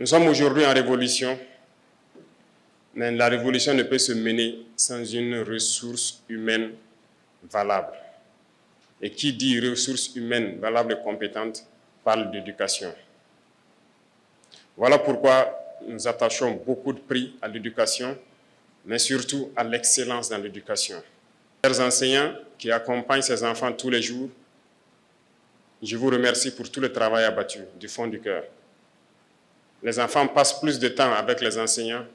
Nous sommes aujourd'hui en révolution, mais la révolution ne peut se mener sans une ressource humaine valable. Et qui dit ressources humaines valables et compétentes parle d'éducation. Voilà pourquoi nous attachons beaucoup de prix à l'éducation, mais surtout à l'excellence dans l'éducation. Chers enseignants qui accompagnent ces enfants tous les jours, je vous remercie pour tout le travail abattu du fond du cœur. Les enfants passent plus de temps avec les enseignants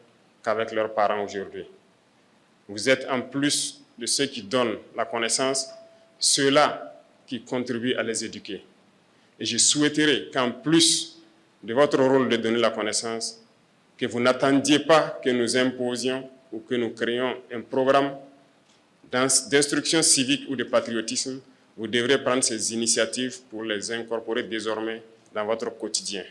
qu'avec leurs parents aujourd'hui. Vous êtes en plus de ceux qui donnent la connaissance, ceux-là qui contribuent à les éduquer. Et je souhaiterais qu'en plus de votre rôle de donner la connaissance, que vous n'attendiez pas que nous imposions ou que nous créions un programme d'instruction civique ou de patriotisme. Vous devrez prendre ces initiatives pour les incorporer désormais dans votre quotidien.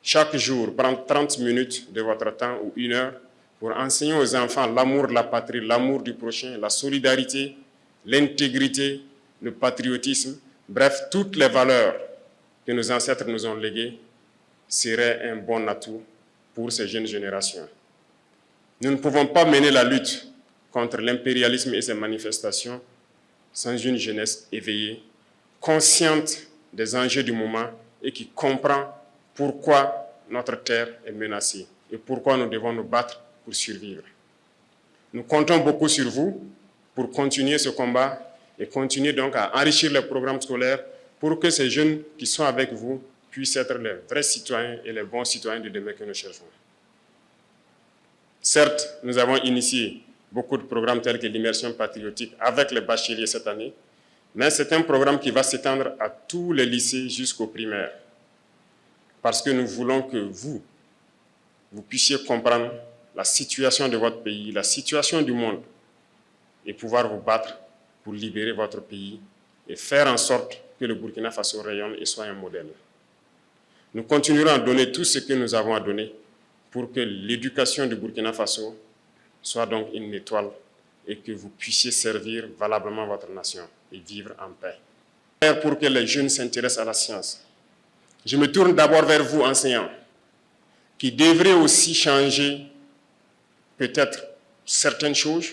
Chaque jour, prendre 30 minutes de votre temps ou 1 heure pour enseigner aux enfants l'amour de la patrie, l'amour du prochain, la solidarité, l'intégrité, le patriotisme, bref, toutes les valeurs que nos ancêtres nous ont léguées serait un bon atout pour ces jeunes générations. Nous ne pouvons pas mener la lutte contre l'impérialisme et ses manifestations sans une jeunesse éveillée, consciente des enjeux du moment et qui comprend pourquoi notre terre est menacée et pourquoi nous devons nous battre pour survivre. Nous comptons beaucoup sur vous pour continuer ce combat et continuer donc à enrichir les programmes scolaires pour que ces jeunes qui sont avec vous puissent être les vrais citoyens et les bons citoyens de demain que nous cherchons. Certes, nous avons initié beaucoup de programmes tels que l'immersion patriotique avec les bacheliers cette année, mais c'est un programme qui va s'étendre à tous les lycées jusqu'au primaire, parce que nous voulons que vous puissiez comprendre la situation de votre pays, la situation du monde, et pouvoir vous battre pour libérer votre pays et faire en sorte que le Burkina Faso rayonne et soit un modèle. Nous continuerons à donner tout ce que nous avons à donner pour que l'éducation du Burkina Faso soit donc une étoile et que vous puissiez servir valablement votre nation et vivre en paix. Pour que les jeunes s'intéressent à la science. Je me tourne d'abord vers vous, enseignants, qui devrez aussi changer peut-être certaines choses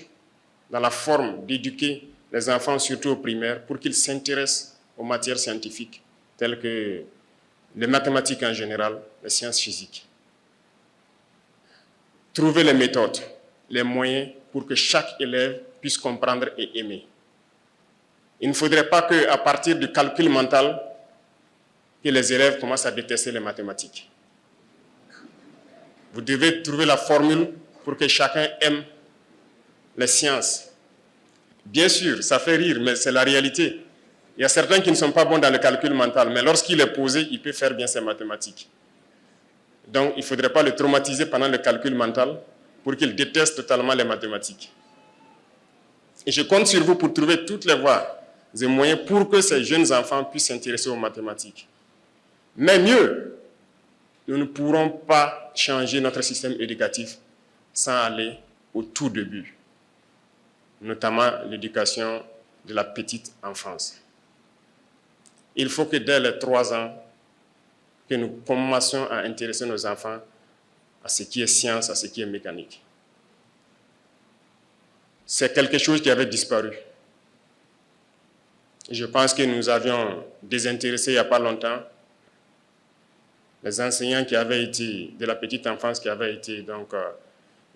dans la forme d'éduquer les enfants, surtout au primaire, pour qu'ils s'intéressent aux matières scientifiques, telles que les mathématiques en général, les sciences physiques. Trouver les méthodes, les moyens pour que chaque élève puisse comprendre et aimer. Il ne faudrait pas qu'à partir du calcul mental, que les élèves commencent à détester les mathématiques. Vous devez trouver la formule pour que chacun aime les sciences. Bien sûr, ça fait rire, mais c'est la réalité. Il y a certains qui ne sont pas bons dans le calcul mental, mais lorsqu'il est posé, il peut faire bien ses mathématiques. Donc, il ne faudrait pas le traumatiser pendant le calcul mental pour qu'il déteste totalement les mathématiques. Et je compte sur vous pour trouver toutes les voies et moyens pour que ces jeunes enfants puissent s'intéresser aux mathématiques. Mais mieux, nous ne pourrons pas changer notre système éducatif sans aller au tout début, notamment l'éducation de la petite enfance. Il faut que dès les 3 ans, que nous commencions à intéresser nos enfants à ce qui est science, à ce qui est mécanique. C'est quelque chose qui avait disparu. Je pense que nous avions désintéressé il n'y a pas longtemps les enseignants qui avaient été, de la petite enfance, qui avaient été donc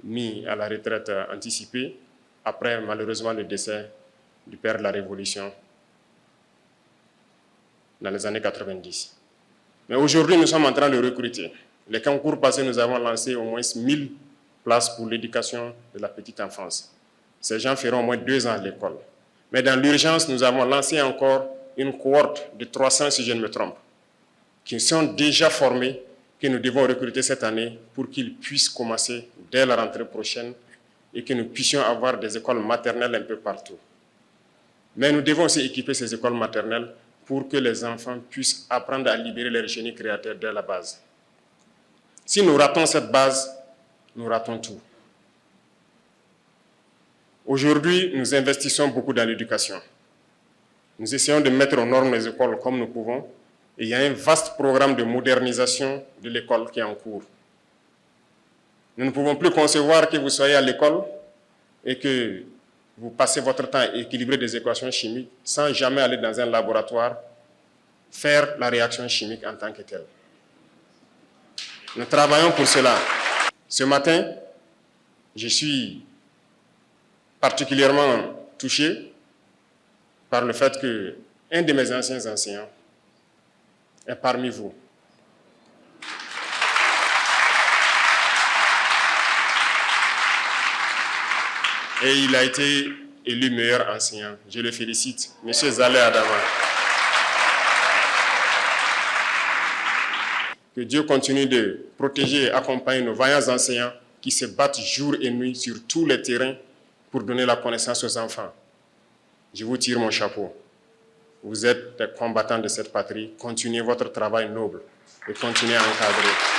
mis à la retraite anticipée, après malheureusement le décès du père de la Révolution dans les années 90. Mais aujourd'hui, nous sommes en train de recruter. Les concours passés, nous avons lancé au moins 1000 places pour l'éducation de la petite enfance. Ces gens feront au moins 2 ans à l'école. Mais dans l'urgence, nous avons lancé encore une cohorte de 300, si je ne me trompe, qui sont déjà formés, que nous devons recruter cette année pour qu'ils puissent commencer dès la rentrée prochaine et que nous puissions avoir des écoles maternelles un peu partout. Mais nous devons aussi équiper ces écoles maternelles pour que les enfants puissent apprendre à libérer leur génie créateur dès la base. Si nous ratons cette base, nous ratons tout. Aujourd'hui, nous investissons beaucoup dans l'éducation. Nous essayons de mettre aux normes les écoles comme nous pouvons. Et il y a un vaste programme de modernisation de l'école qui est en cours. Nous ne pouvons plus concevoir que vous soyez à l'école et que vous passez votre temps à équilibrer des équations chimiques sans jamais aller dans un laboratoire faire la réaction chimique en tant que telle. Nous travaillons pour cela. Ce matin, je suis particulièrement touché par le fait qu'un de mes anciens enseignants est parmi vous. Et il a été élu meilleur enseignant. Je le félicite. Monsieur Zaleh Adama. Que Dieu continue de protéger et accompagner nos vaillants enseignants qui se battent jour et nuit sur tous les terrains pour donner la connaissance aux enfants. Je vous tire mon chapeau. Vous êtes des combattants de cette patrie. Continuez votre travail noble et continuez à encadrer.